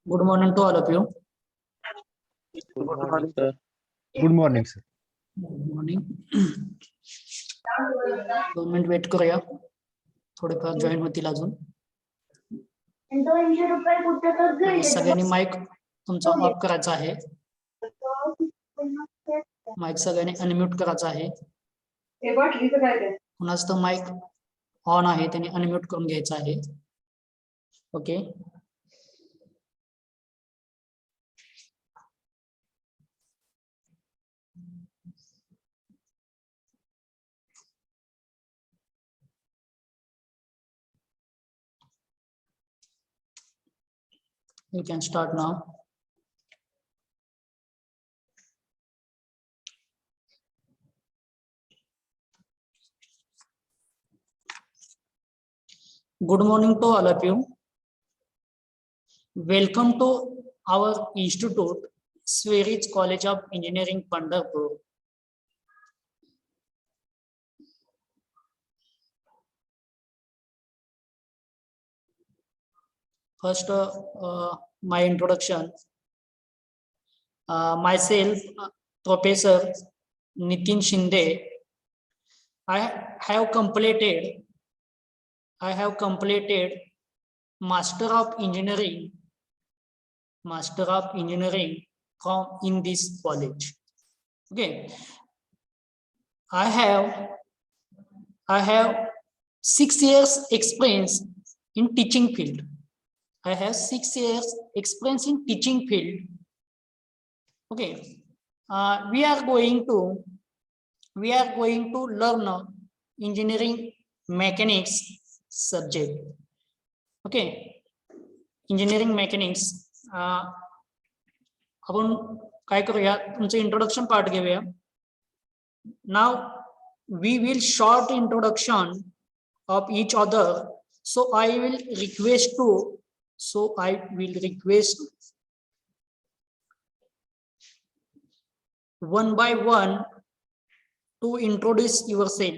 Good morning to all of you. Good morning, sir. Good morning sir. Good morning. 2 minute wait करूया, थोडेफार join होतील अजून. सगळ्यांनी mike तुमचा ऑफ करायचा आहे. माईक सगळ्यांनी अनम्यूट करायचा आहे. कुणाच तर माईक ऑन आहे त्यांनी अनम्यूट करून घ्यायचा आहे. Okay. You can start now. Good morning to all of you. Welcome to our institute, Sweridge College of Engineering, Pandharpur. First, my introduction. Myself, Professor Nitin Shinde. I have completed Master of Engineering from in this college. Okay. I have 6 years experience in teaching field. I have 6 years experience in teaching field. Okay. We are going to learn engineering mechanics subject. Okay. Engineering mechanics. आपण काय करूया, तुमचं introduction part घेऊया. Now we will short introduction of each other So I will request one by one to introduce yourself.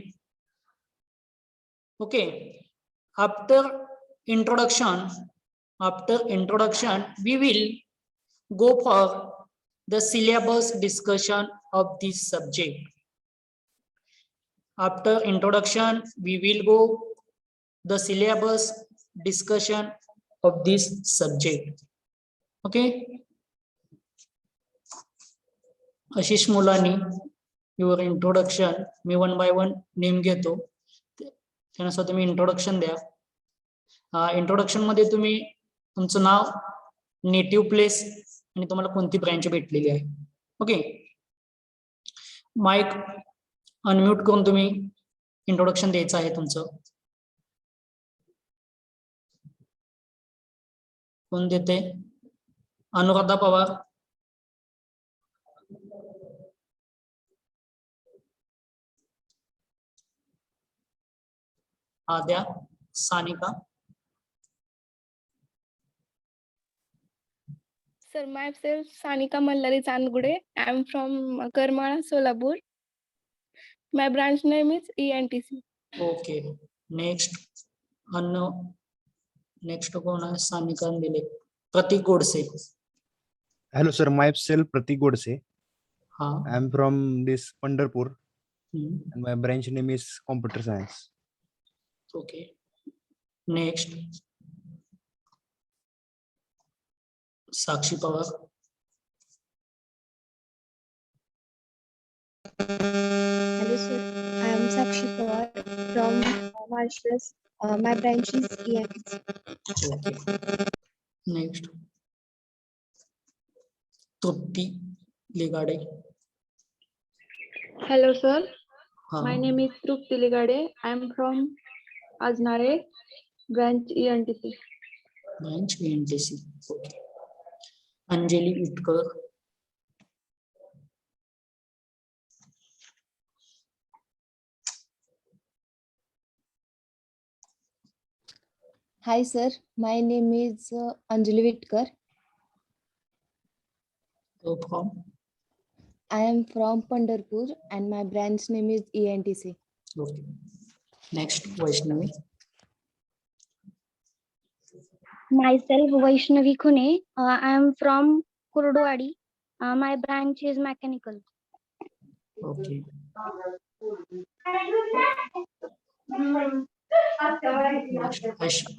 Okay. After introduction, we will go for the syllabus discussion of this subject. After introduction, we will go the syllabus discussion of this subject. Okay. Ashish Mulani your introduction me one by one name घेतो त्यानुसार तुम्ही introduction द्या. Introduction मध्ये तुम्ही तुमचं नाव, native place आणि तुम्हाला कोणती ब्रँच भेटलेली आहे. ओके. माईक अनम्यूट करून तुम्ही इंट्रोडक्शन द्यायचं आहे तुमचं. कोण देते? अनुराधा पवार. आद्या, Sanika. Sir, myself Sanika Mallari Chandgude. I am from Karmana, Solapur. My branch name is ENTC. Okay. Next next कोण आहे? सानिका दिले. प्रतीक Godse. Hello sir, myself Pratik Godse. हा. I am from this Pandharpur hmm. and my branch name is Computer Science. Okay. Next Sakshi Pawar. Hello sir, I am Sakshi Pawar from Maharashtra. My branch is ENTC. Okay. Next Trupti Ligade. Hello, sir. हा. My name is Trupti Ligade. I am from Aznare, branch ENTC. Branch ENTC. Okay. Anjali Whittaker. Hi sir, my name is Anjali Vitkar. From. I am from Pandharpur and my branch name is ENTC. Okay. Next Vaishnavi. Myself, Vaishnavi Khune. I am from Kurdwadi. My branch is mechanical. Okay.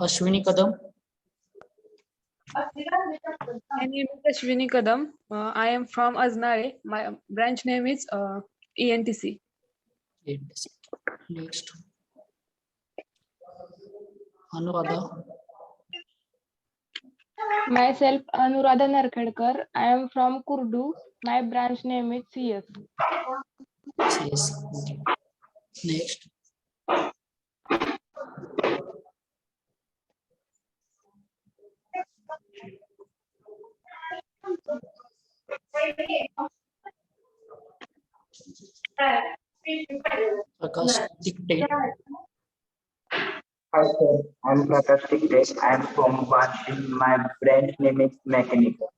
Ashwini Kadam. My name is Ashwini Kadam. I am from Aznare. My branch name is ENTC. Next Anuradha. Myself Anuradha Narkhedkar. I am from Kurdu. My branch name is CS. CS. Okay. Next Prakash Tikte. Hi sir, I'm Prakash Tikte. I am from Bhatti. My branch name is Mechanical.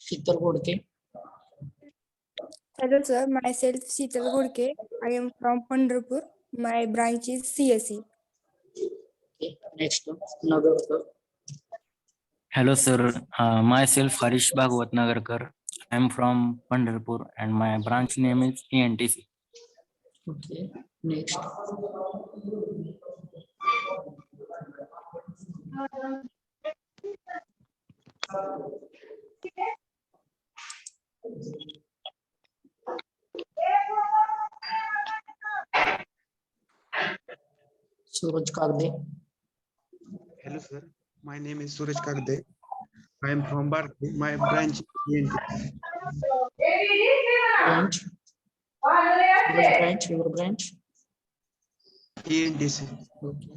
Sheetal Godke. Hello sir, myself Sheetal Gudke. I am from Pandharpur. My branch is CSE. Next Nagarkar. Hello sir, myself Harish Bhagwat Nagarkar. I am from Pandharpur and my branch name is ENTC. Okay. Next Suraj Kagde. Hello sir, my name is Suraj Kagde. I am from Bharti. My branch is ENTC. Branch. Suraj branch. Your branch. ENTC. Okay.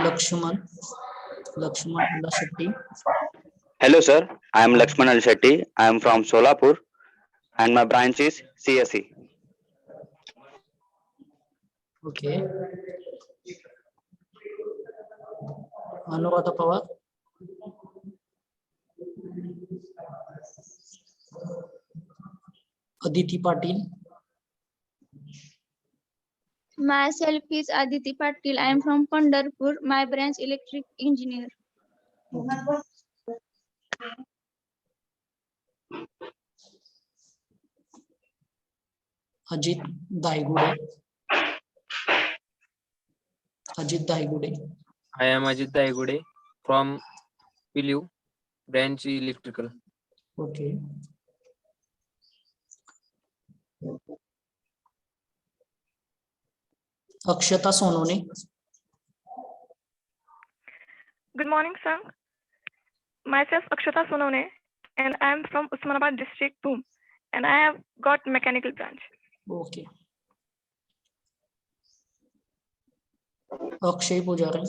Laxman Shetty. Hello sir, I am Lakshman Al Shetty. I am from Solapur. and my branch is CSE. Okay. Anuradha Pawar. Aditi Patil. Myself is Aditi Patil. I am from Pandharpur. My branch electric engineer. Ajit Daigude. Ajit Daigude. I am Ajit Daigude from Pilu, branch electrical. Okay. Akshata Sonone. Good morning, sir. Myself Akshata Sonone, and I am from Usmanabad district, Boom, and I have got mechanical branch. Okay. Akshay Pujari.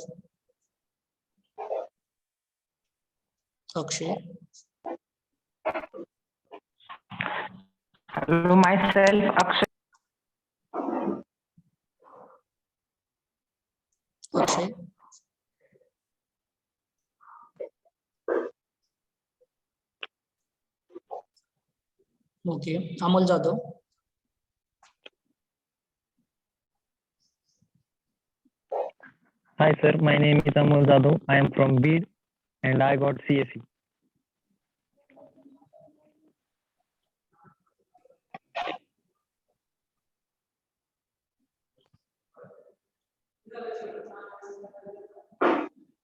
Akshay. Hello, myself Akshay. Akshay. Okay. Amal Jadhav. Hi sir, my name is Amol Jadhav. I am from Bid and I got CSE.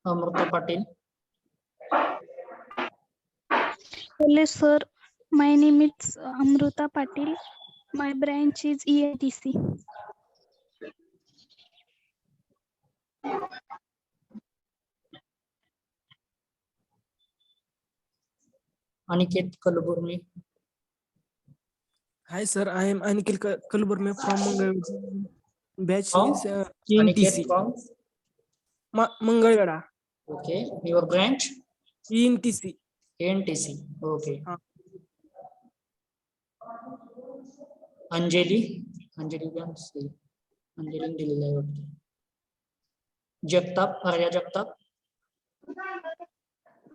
Amrita Patil. Hello, sir. My name is Amruta Patil. My branch is ENTC. Aniket Kalburni. Hi sir, I am Aniket Kalburme from Mangalwada. Batch From? is Aniket ENTC. from? Mangalwada. Okay. Your branch? ENTC. NTC. Okay. Anjali. Anjali can say. Anjali दिलेला आहे वाटतं. Jagtap. Arya Jagtap.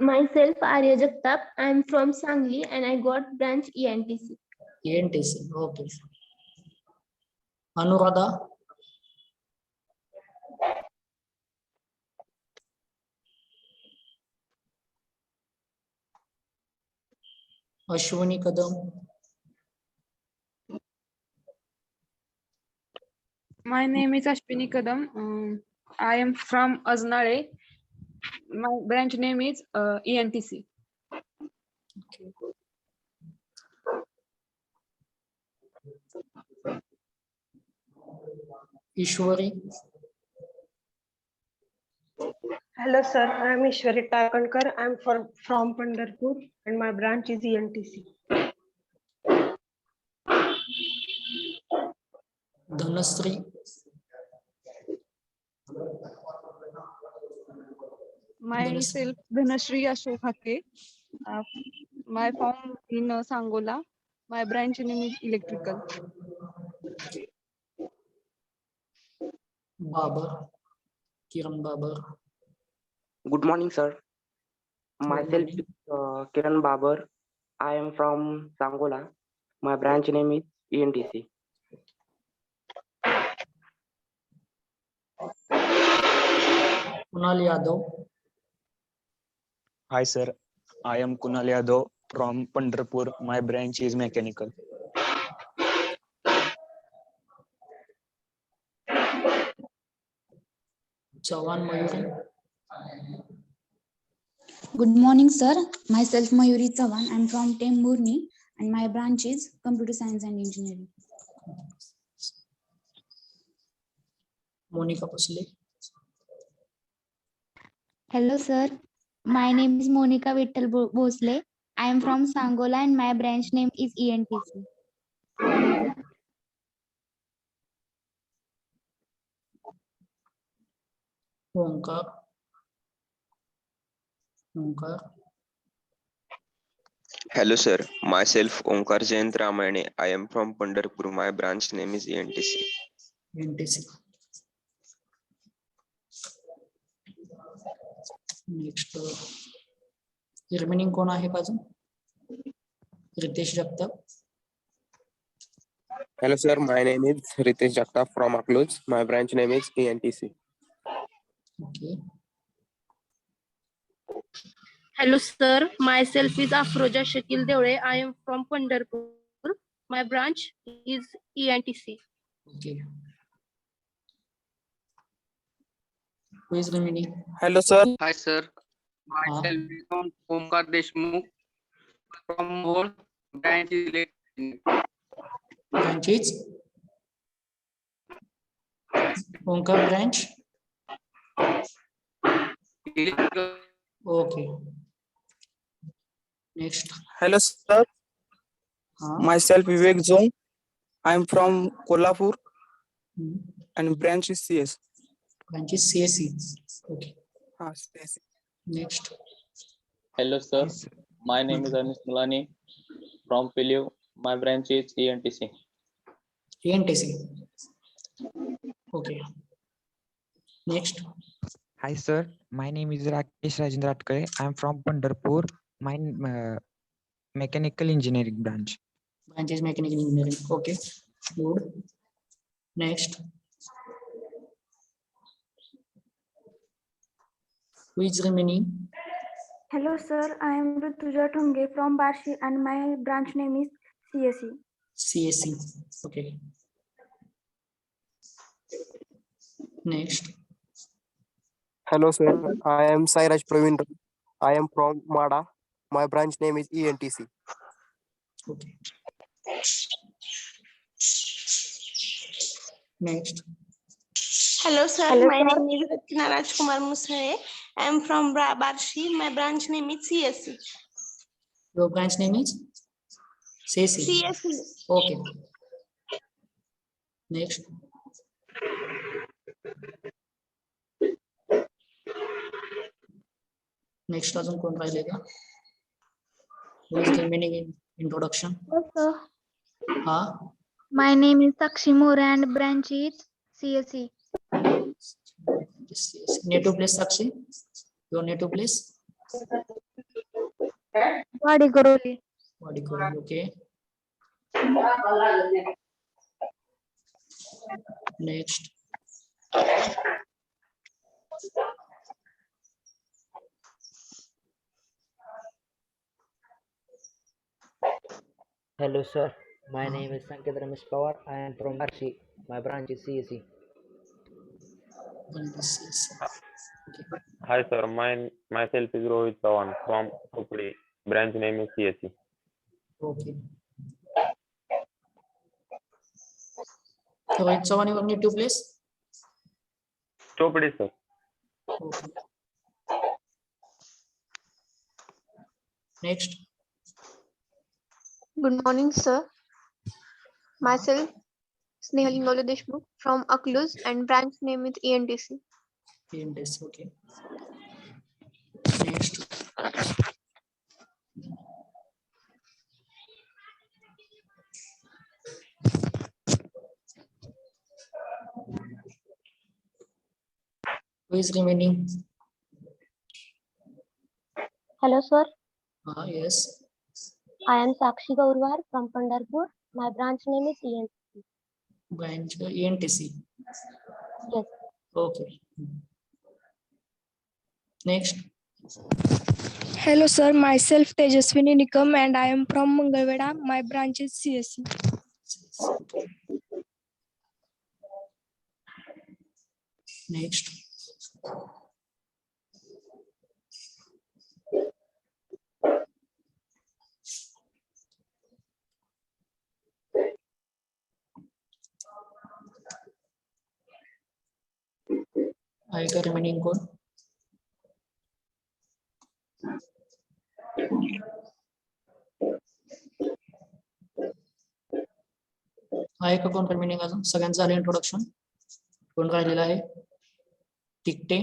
Myself Arya Jagtap. I am from Sangli and I got branch ENTC. ENTC. Okay. Anuradha. Ashwini Kadam. My name is Ashwini Kadam. I am from Aznale. My branch name is ENTC. Okay. Ishwari. Hello, sir. I am Ishwari Takankar. I am from Pandharpur and my branch is ENTC. Dhanasri. Myself Dhanashree Ashok Hake. My farm in Sangola. My branch name is electrical. Babar. Kiran Babar. Good morning, sir. Myself is Kiran Babar. I am from Sangola. My branch name is ENTC. Kunal Yadav. Hi, sir. I am Kunal Yadav from Pandharpur. My branch is mechanical. Chavan Mayuri. Good morning, sir. Myself Mayuri Chavan. I'm from Temburni and my branch is Computer Science and Engineering. Monica Pusle. Hello, sir. My name is Monica Vittal Bosle. I am from Sangola and my branch name is ENTC. Omkar. Omkar. Hello, sir. Myself, Omkar Jayant Ramayane. I am from Pandharpur. My branch name is ENTC. NTC. Next remaining कोण आहे का अजून? Ritesh Jagtap. Hello, sir. My name is Ritesh Jagtap from Akloj. My branch name is ENTC. Okay. Hello, sir. Myself is Afroja Shakil Devre. I am from Pandharpur. My branch is ENTC. Okay. Who is remaining? Hello, sir. Hi, sir. Myself is Omkar Deshmukh from Mor, branch is electrical. Branches? Omkar branch? Okay. Next. Hello, sir. Myself Vivek Zong. I am from Kolhapur and branch is CS. Branch is CSE. Okay. CS. Next. Hello, sir. My name is Anish Mulani from Piliu. My branch is ENTC. ENTC. Okay. Next. Hi, sir. My name is Rakesh Rajendra Atkare. I am from Pandharpur. My mechanical engineering branch. Branch is mechanical engineering. Okay. Good. Next. Who is remaining? Hello, sir. I am Rituja Thunge from Barshi and my branch name is CSE. CSE. Okay. Next. Hello, sir. I am Sairaj Praveen. I am from Mada. My branch name is ENTC. Okay. Next. Hello, sir. Hello, My sir. name is Rachna Rajkumar Musare. I am from Barshi. My branch name is CSE. Your branch name is? CSE. CSE. Okay. Next. Next अजून कोण राहिले का? Who is remaining in introduction? Yes, sir. हाँ. My name is Sakshi More and branch is CSE. Native place Sakshi? Your native place? Wadi Koroli. Wadi Koroli. Okay. Next. Hello, sir. My name is Sanket Ramesh Pawar. I am from Barshi. My branch is CSE. Hi, sir. Myself is Rohit Chavan from Khopri. Branch name is CSE. Okay. Rohit Chavan, your native place? Chopadi, sir. Okay. Next. Good morning, sir. Myself, Snehal Ingole Deshmukh from Akluz and branch name is ENTC. ENTC, okay. Next. Who is remaining? Hello, sir. Yes. I am Sakshi Gaurwar from Pandharpur. My branch name is ENTC. Branch ENTC. Yes. Okay. Next. Hello, sir. Myself Tejaswini Nikam and I am from Mangalveda. My branch is CSE. Next. I got remaining code. आहे का कोण remaining अजून? सगळ्यांचं झालं introduction? कोण राहिलेला आहे? तिकटे.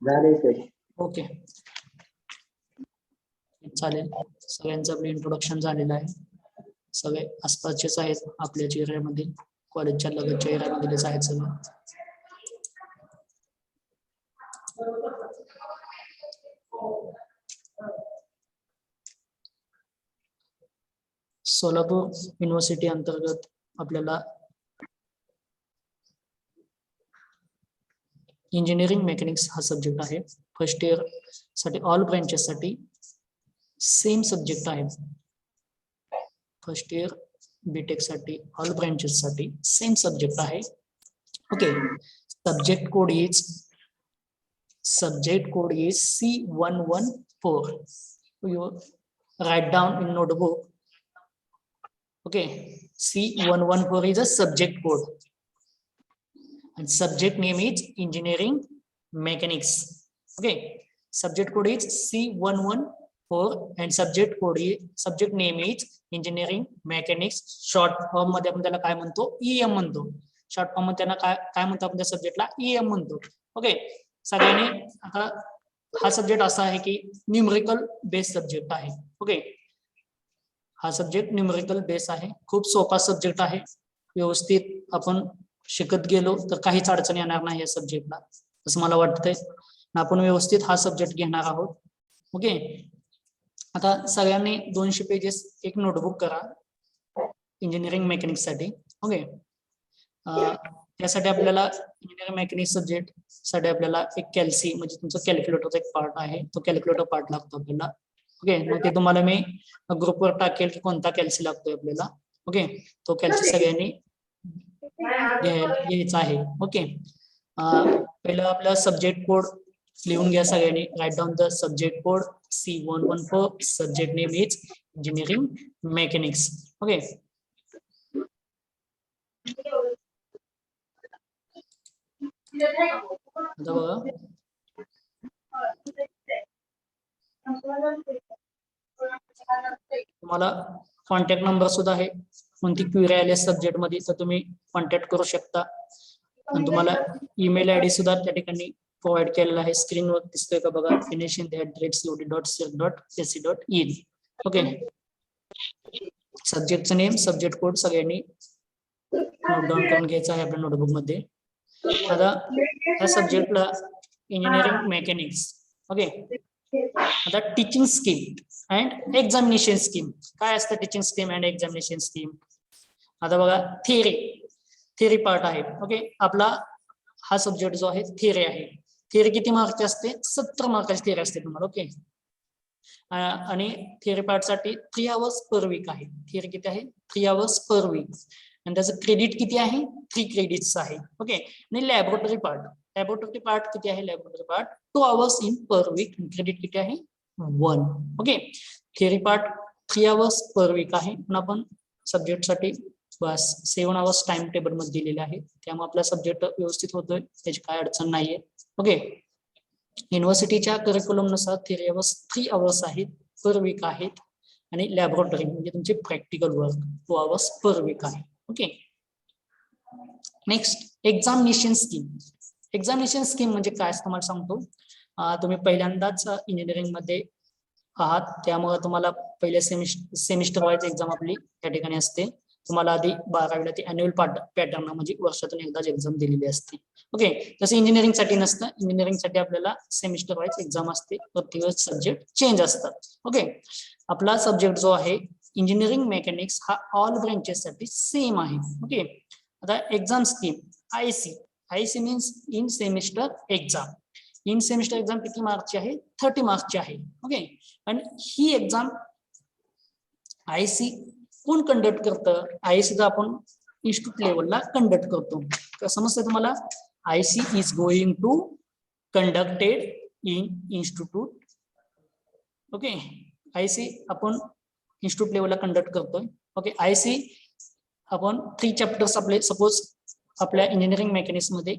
Okay, चालेल. सगळ्यांचं आपलं इंट्रोडक्शन झालेलं आहे. सगळे आसपासचेच आहेत, आपल्याच एरियामध्ये, कॉलेजच्या लगतच्या एरियामधलेच आहेत सगळं. सोलापूर युनिव्हर्सिटी अंतर्गत आपल्याला इंजिनिअरिंग मेकॅनिक्स हा सब्जेक्ट आहे. फर्स्ट इयर साठी ऑल ब्रँचेस साठी सेम सब्जेक्ट आहे. फर्स्ट इयर बीटेक साठी ऑल ब्रँचेस साठी सेम सब्जेक्ट आहे. Okay, subject code is C114. You write down in notebook. Okay, C114 is a subject code and subject name is engineering mechanics. Okay, subject code is C114 and subject name is engineering mechanics. Short form मध्ये आपण त्याला काय म्हणतो, EM म्हणतो. Short form मध्ये त्यांना काय म्हणतो आपण त्या सब्जेक्टला, EM म्हणतो. ओके, सगळ्यांनी आता हा सब्जेक्ट असा आहे की न्यूमरिकल बेस सब्जेक्ट आहे. ओके, हा सब्जेक्ट न्यूमरिकल बेस आहे. खूप सोपा सब्जेक्ट आहे. व्यवस्थित आपण शिकत गेलो तर काहीच अडचण येणार नाही या सब्जेक्टला, असं मला वाटतंय. आपण व्यवस्थित हा सब्जेक्ट घेणार आहोत. ओके, आता सगळ्यांनी 200 पेजेस एक नोटबुक करा इंजिनिअरिंग मेकॅनिक्स साठी. ओके, त्यासाठी आपल्याला इंजिनिअरिंग मेकॅनिक्स सब्जेक्ट साठी आपल्याला एक कॅल्सी म्हणजे तुमचा कॅल्क्युलेटरचा एक पार्ट आहे, तो कॅल्क्युलेटर पार्ट लागतो आपल्याला. ओके, मग ते तुम्हाला मी ग्रुपवर टाकेल की कोणता कॅल्सी लागतोय आपल्याला. ओके, तो कॅल्सी सगळ्यांनी घ्यायचा आहे. ओके, पहिलं आपला सब्जेक्ट कोड लिहून घ्या सगळ्यांनी. Write down the subject code C114. Subject name is engineering mechanics. Okay, आता बघा तुम्हाला कॉन्टॅक्ट नंबर सुद्धा आहे. कोणती क्वेरी आली सब्जेक्ट मध्ये तर तुम्ही कॉन्टॅक्ट करू शकता. आणि तुम्हाला ईमेल आयडी सुद्धा त्या ठिकाणी प्रोव्हाइड केलेला आहे. स्क्रीनवर दिसतोय का बघा, finishing@cod.cert.ac.in. ओके, सब्जेक्टचं नेम, सब्जेक्ट कोड सगळ्यांनी नोट डाऊन करून घ्यायचा आहे आपल्या नोटबुक मध्ये. आता या सब्जेक्टला इंजिनिअरिंग मेकॅनिक्स. ओके, आता teaching scheme and examination scheme. काय असतं teaching scheme and examination scheme? आता बघा, थिअरी पार्ट आहे. ओके, आपला हा सब्जेक्ट जो आहे थिअरी आहे. थिअरी किती मार्कची असते? 70 मार्काची थिअरी असते तुम्हाला. ओके, आणि थिअरी पार्ट साठी 3 hours per week आहे. थिअरी किती आहे? 3 hours per week. आणि त्याचं क्रेडिट किती आहे? 3 credits आहे. ओके, आणि लॅबोरेटरी पार्ट किती आहे? Laboratory part 2 hours in per week. Credit किती आहे? 1. Okay, theory part 3 hours per week आहे. पण आपण सब्जेक्ट साठी बस 7 hours टाइम टेबल मध्ये दिलेले आहे. त्यामुळे आपला सब्जेक्ट व्यवस्थित होतोय, त्याची काय अडचण नाहीये. ओके, युनिव्हर्सिटीच्या करिक्युलम नुसार थिअरी अवर्स 3 hours आहेत पर वीक आहेत. आणि लॅबोरेटरी म्हणजे तुमचे practical work 2 hours per week आहे. Okay, next examination scheme. Examination scheme म्हणजे काय असतं मला सांगतो. तुम्ही पहिल्यांदाच इंजिनिअरिंग मध्ये आहात, त्यामुळे तुम्हाला पहिल्या सेमिस्टर वाईज एक्झाम आपली त्या ठिकाणी असते. तुम्हाला आधी 12वीला ती अॅन्युअल पॅटर्न म्हणजे वर्षातून एकदाच एक्झाम दिलेली असते. ओके, तसं इंजिनिअरिंग साठी नसतं. इंजिनिअरिंग साठी आपल्याला सेमिस्टर वाईज एक्झाम असते, प्रत्येक सब्जेक्ट चेंज असतात. ओके, आपला सब्जेक्ट जो आहे इंजिनिअरिंग मेकॅनिक्स हा ऑल ब्रँचेस साठी सेम आहे. ओके, आता एक्झाम स्कीम आयसी means in semester exam. In semester exam किती मार्कची आहे? 30 मार्कची आहे. ओके, आणि ही एक्झाम आयसी कोण कंडक्ट करतं? आयसीचा आपण इन्स्टिट्यूट लेवलला कंडक्ट करतो. समजतं तुम्हाला? IC is going to conducted in institute. Okay, IC आपण इन्स्टिट्यूट लेवलला कंडक्ट करतोय. ओके, आयसी आपण 3 chapters आपले सपोज आपल्या इंजिनिअरिंग मेकॅनिक्स मध्ये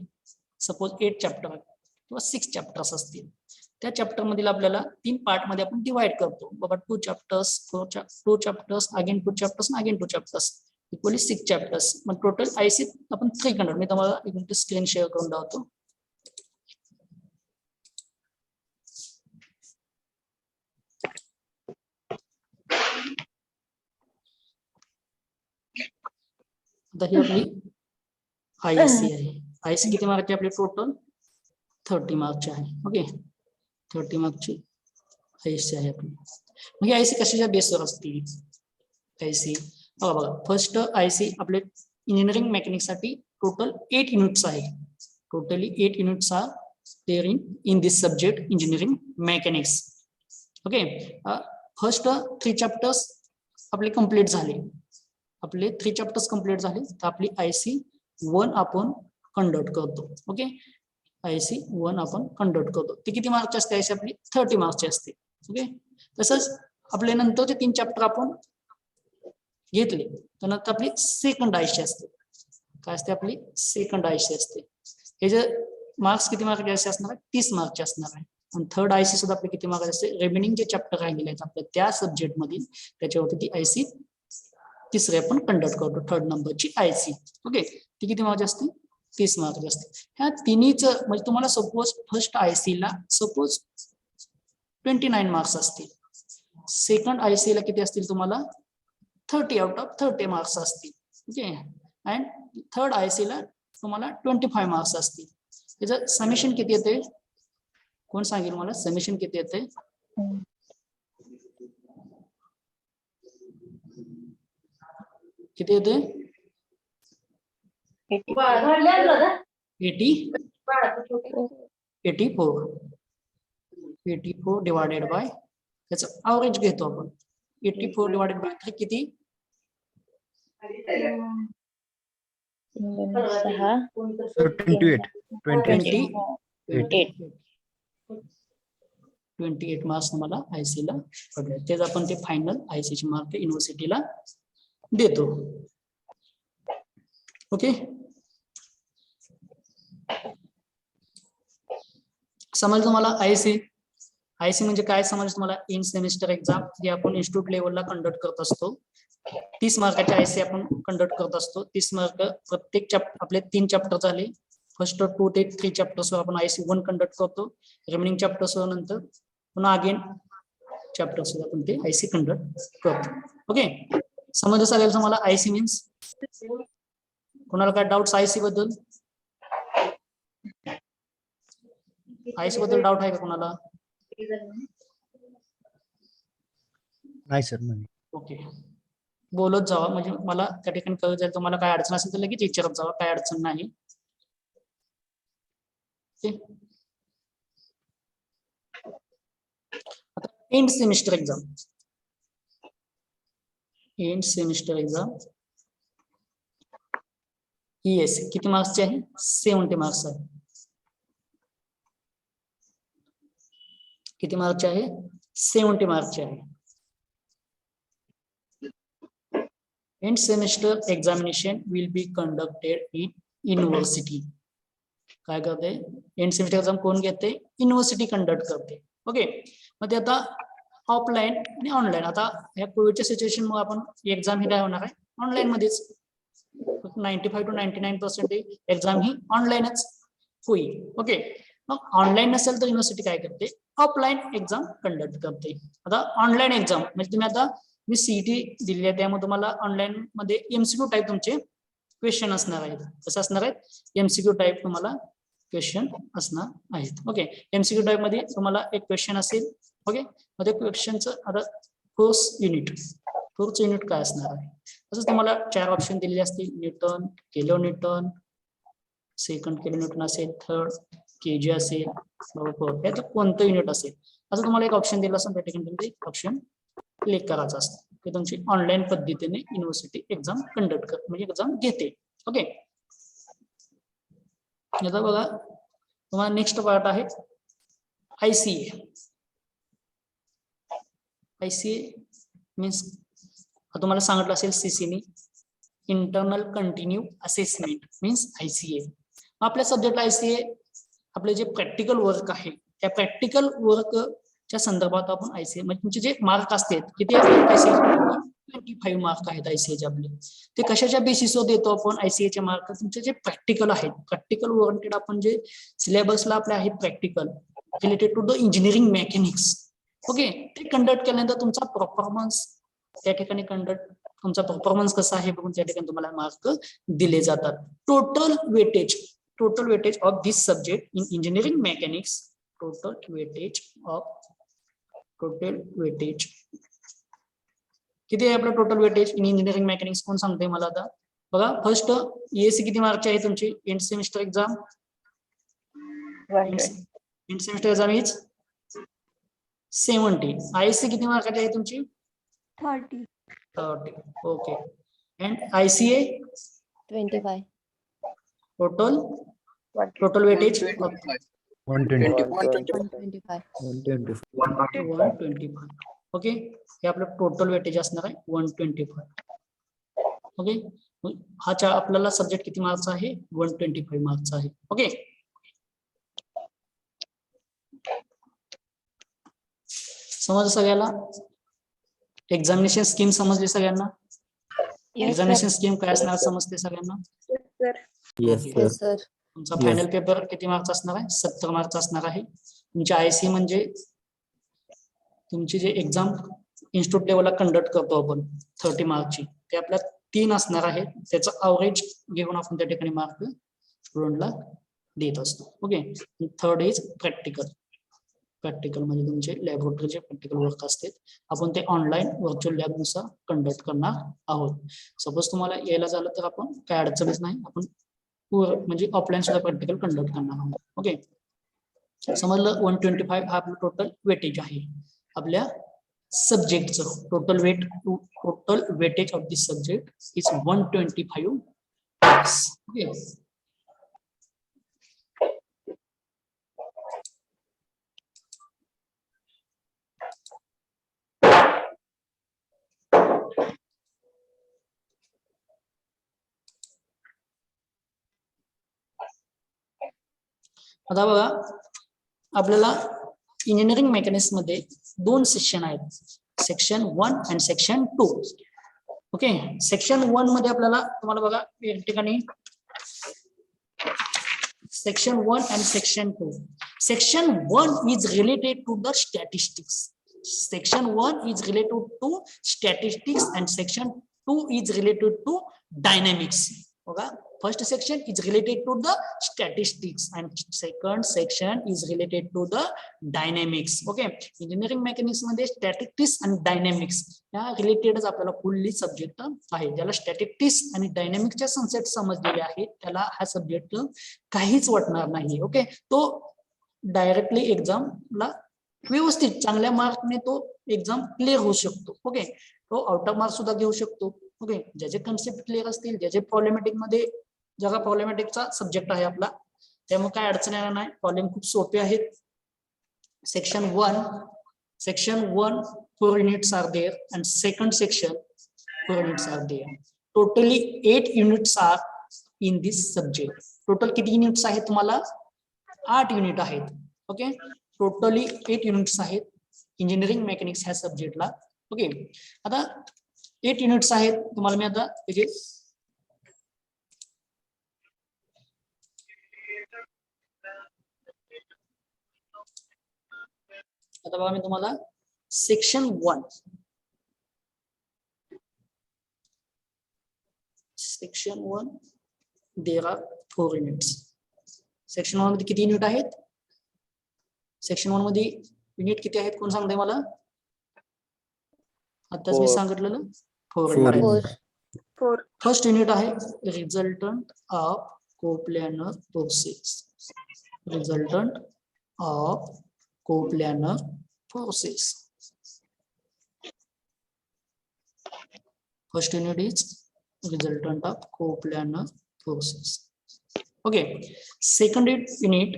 सपोज 8 chapter किंवा 6 chapters असतील. त्या चॅप्टर मधील आपल्याला 3 पार्ट मध्ये आपण डिवाइड करतो. बाबा 2 chapters, 2 chapters, again 2 chapters, again 2 chapters, equally 6 chapters. मग टोटल आयसी आपण 3 कंडक्ट. मी तुम्हाला एक मिनिट स्क्रीन शेअर करून दाखवतो. आता ही आपली आयसी आहे. आयसी किती मार्कची आपली टोटल 30 मार्कची आहे. ओके 30 मार्कची आयसी आहे आपली. मग ही आयसी कशाच्या बेसवर असते? आयसी बघा फर्स्ट आयसी आपले इंजिनिअरिंग मेकॅनिक्स साठी टोटल 8 युनिट्स आहे. Totally 8 units are there in this subject engineering mechanics. Okay first 3 chapters आपले कंप्लीट झाले. आपले 3 चॅप्टर्स कंप्लीट झाले तर आपली आयसी 1 आपण कंडक्ट करतो. ओके आयसी 1 आपण कंडक्ट करतो. ती किती मार्कची असते? आयसी आपली 30 मार्कची असते. ओके तसंच आपले नंतरचे 3 चॅप्टर आपण घेतले तर नंतर आपली सेकंड आयसी असते. काय असते आपली? सेकंड आयसी असते. हे जे मार्क्स किती मार्कचे आयसी असणार आहे? 30 मार्कचे असणार आहे. आणि थर्ड आयसी सुद्धा आपले किती मार्क असते? रिमेनिंग जे चॅप्टर राहिलेले आहेत आपल्या त्या सब्जेक्ट मधील त्याच्यावरती ती आयसी तिसरी आपण कंडक्ट करतो. थर्ड नंबरची आयसी. ओके ती किती मार्कची असते? 30 मार्कची असते. ह्या तिन्हीच म्हणजे तुम्हाला सपोज फर्स्ट आयसी ला सपोज 29 मार्क्स असतील. सेकंड आयसी ला किती असतील तुम्हाला? 30 आउट ऑफ 30 मार्क्स असतील. ओके अँड थर्ड आयसी ला तुम्हाला 25 मार्क्स असतील. त्याचं समेशन किती येते? कोण सांगेल मला समेशन किती येते? किती येते? 84 डिवायडेड बाय त्याचं ॲव्हरेज घेतो आपण. 84 डिवायडेड बाय 3 किती? 28 मार्क्स तुम्हाला आयसी ला पडले. तेच आपण ते फायनल आयसी चे मार्क युनिव्हर्सिटीला देतो. ओके समज तुम्हाला आयसी म्हणजे काय समज तुम्हाला? इन सेमिस्टर एक्झाम जी आपण इन्स्टिट्यूट लेवलला कंडक्ट करत असतो. 30 मार्काची आयसी आपण कंडक्ट करत असतो. 30 मार्क प्रत्येक आपले 3 चॅप्टर झाले. फर्स्ट 2 ते 3 चॅप्टर्सवर आपण आयसी 1 कंडक्ट करतो. रिमेनिंग चॅप्टर्सवर नंतर पुन्हा अगेन चॅप्टर्सवर आपण ते आयसी कंडक्ट करतो. ओके समज सगळ्याला तुम्हाला आयसी मीन्स. कोणाला काय डाऊट्स आयसी बद्दल? आयसी बद्दल डाऊट आहे का कोणाला? नाही सर. ओके बोलत जावा म्हणजे मला त्या ठिकाणी कळत जाईल. तुम्हाला काय अडचण असेल तर लगेच विचारत जावा. काय अडचण नाही. आता and semester exam. End semester exam ES किती मार्क्सची आहे? 70 मार्क्स आहे. किती मार्कची आहे? 70 मार्कची आहे. And semester examination will be conducted in university. काय करते? एंड सेमिस्टर एक्झाम कोण घेते? युनिव्हर्सिटी कंडक्ट करते. ओके मग ते आता ऑफलाईन आणि ऑनलाईन. आता ह्या कोविडच्या सिच्युएशन मुळे आपण एक्झाम ही काय होणार आहे? ऑनलाईन मध्येच. 95 to 99% एक्झाम ही ऑनलाईनच होईल. ओके मग ऑनलाईन नसेल तर युनिव्हर्सिटी काय करते? ऑफलाईन एक्झाम कंडक्ट करते. आता ऑनलाईन एक्झाम म्हणजे तुम्ही आता मी सीईटी दिली आहे त्यामुळे तुम्हाला ऑनलाईन मध्ये एमसीक्यू टाईप तुमचे क्वेश्चन असणार आहेत. कसं असणार आहेत? एमसीक्यू टाईप तुम्हाला क्वेश्चन असणार आहेत. ओके एमसीक्यू टाईप मध्ये तुम्हाला एक क्वेश्चन असेल. ओके मग त्या क्वेश्चनचं आता फोर्स युनिट काय असणार आहे? तसंच तुम्हाला 4 ऑप्शन दिलेले असतील. Newton, kilo Newton, second kilo Newton असेल, थर्ड केजी असेल, यात कोणतं युनिट असेल असं तुम्हाला एक ऑप्शन दिलं असेल. त्या ठिकाणी तुम्ही ऑप्शन क्लिक करायचं असतं. ते तुमची ऑनलाईन पद्धतीने युनिव्हर्सिटी एक्झाम कंडक्ट म्हणजे एक्झाम घेते. ओके आता बघा तुम्हाला नेक्स्ट पार्ट आहे ICA. ICA मीन्स तुम्हाला सांगितलं असेल सीसीने internal continue assessment means ICA. आपल्या सब्जेक्टला ICA आपले जे प्रॅक्टिकल वर्क आहे त्या प्रॅक्टिकल वर्कच्या संदर्भात आपण ICA म्हणजे तुमचे जे मार्क असतात किती 25 मार्क आहेत ICA चे आपले. ते कशाच्या बेसिसवर देतो आपण ICA चे मार्क? तुमचे जे प्रॅक्टिकल आहेत प्रॅक्टिकल ओरिएंटेड आपण जे सिलेबसला आपले आहेत practical related to the engineering mechanics. Okay ते कंडक्ट केल्यानंतर तुमचा परफॉर्मन्स त्या ठिकाणी कंडक्ट तुमचा परफॉर्मन्स कसा आहे बघून त्या ठिकाणी तुम्हाला मार्क दिले जातात. Total weightage of this subject in engineering mechanics, total weightage किती आहे आपलं total weightage in engineering mechanics, कोण सांगते मला आता? बघा, फर्स्ट ESC किती मार्कची आहे तुमची end semester exam? End semester exam is 70. ISC किती मार्काची आहे तुमची? 30. Okay. End ICA 25. Total weightage 125. Okay. हे आपलं टोटल वेटेज असणार आहे 125. ओके. हा आपल्याला सब्जेक्ट किती मार्क्स आहे? 125 मार्क्स आहे. ओके. समज सगळ्याला एक्झामिनेशन स्कीम समजली सगळ्यांना? एक्झामिनेशन स्कीम काय असणार समजते सगळ्यांना? तुमचा फायनल पेपर किती मार्क्स असणार आहे? 70 मार्क्स असणार आहे. तुमची IC म्हणजे तुमची जे एक्झाम इन्स्टिट्यूट लेवलला कंडक्ट करतो आपण 30 मार्कची, ते आपल्या 3 असणार आहे. त्याचं अवरेज घेऊन आपण त्या ठिकाणी मार्क स्टुडंटला देत असतो. ओके. थर्ड इज प्रॅक्टिकल म्हणजे तुमचे लॅबोरेटरीचे प्रॅक्टिकल वर्क असते, आपण ते ऑनलाईन व्हर्च्युअल लॅब नुसार कंडक्ट करणार आहोत. सपोज तुम्हाला यायला झालं तर आपण काय अडचणच नाही, आपण म्हणजे ऑफलाईन सुद्धा प्रॅक्टिकल कंडक्ट करणार आहोत. ओके. समजलं? 125 हा आपलं टोटल वेटेज आहे आपल्या सब्जेक्टचं. Total weightage of this subject is 125 marks. Okay. आता बघा, आपल्याला इंजिनिअरिंग मेकॅनिक्स मध्ये 2 सेक्शन आहेत, सेक्शन 1 अँड सेक्शन 2. ओके. सेक्शन 1 मध्ये आपल्याला तुम्हाला बघा या ठिकाणी section 1 and section 2. Section 1 is related to the statistics. Section 1 is related to statistics and section 2 is related to dynamics. बघा, first section is related to the statistics and second section is related to the dynamics. Okay. Engineering mechanics मध्ये statistics आणि dynamics या रिलेटेडच आपल्याला fully subject आहे. ज्याला statistics आणि dynamics चे concept समजलेले आहेत त्याला हा सब्जेक्ट काहीच वाटणार नाही. ओके. तो डायरेक्टली एक्झामला व्यवस्थित चांगल्या मार्कने तो एक्झाम क्लिअर होऊ शकतो. ओके. तो आउट ऑफ मार्क सुद्धा घेऊ शकतो. ओके. ज्याचे कन्सेप्ट क्लिअर असतील, ज्याचे प्रॉब्लेमॅटिक मध्ये जगा प्रॉब्लेमॅटिकचा सब्जेक्ट आहे आपला, त्यामुळे काय अडचण येणार नाही. प्रॉब्लेम खूप सोपे आहेत. Section 1 4 units are there and second section 4 units are there. Totally 8 units are in this subject. Total किती युनिट्स आहेत तुम्हाला? 8 युनिट आहेत. ओके. टोटली 8 युनिट्स आहेत इंजिनिअरिंग मेकॅनिक्स ह्या सब्जेक्टला. ओके. आता 8 युनिट्स आहेत तुम्हाला मी आता त्याचे आता बघा मी तुम्हाला section 1 there are 4 units. Section 1 मध्ये किती युनिट आहेत? सेक्शन 1 मध्ये युनिट किती आहेत कोण सांगताय मला? आताच मी सांगितलेलं 4. फर्स्ट युनिट आहे resultant of coplanar forces. Resultant of coplanar forces. First unit is resultant of coplanar forces. Okay. Second unit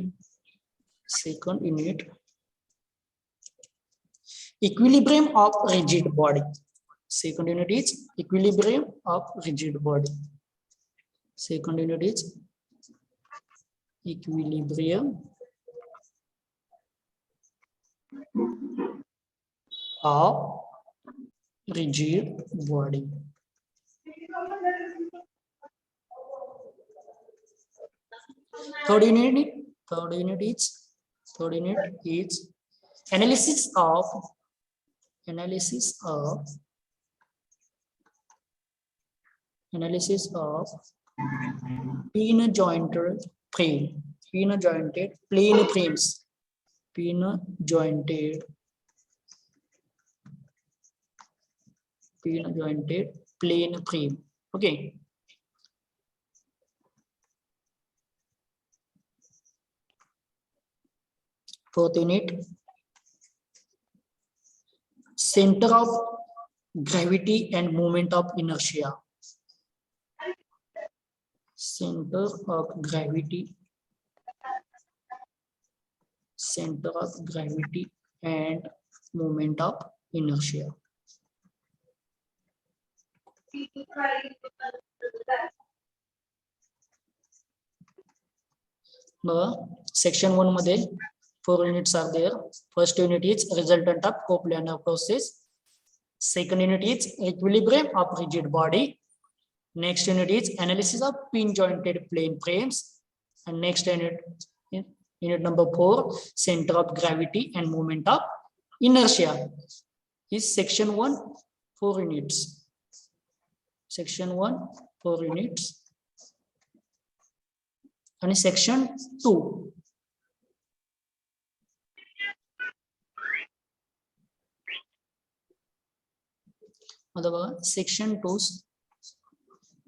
equilibrium of rigid body. Second unit is equilibrium of rigid body. Second unit is equilibrium of rigid body. Third unit is analysis of Analysis of pin jointed frame, pin jointed plane frames, pin jointed plane frame. Okay. Fourth unit, center of gravity and moment of inertia. Center of gravity and moment of inertia. Section 1 मध्ये 4 units are there. First unit is resultant of coplanar process. Second unit is equilibrium of rigid body. Next unit is analysis of pin jointed plane frames. And next unit number 4, center of gravity and moment of inertia, is section 1, 4 units. Section 1, 4 units. And section 2.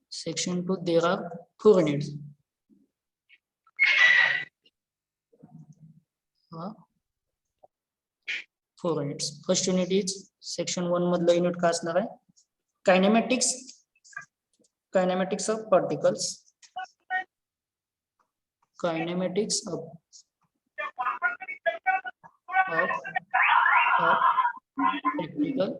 Section 2, there are 4 units. 4 units. First unit is section 1 मधलं unit का असणार आहे? Kinematics of particles. Kinematics of particle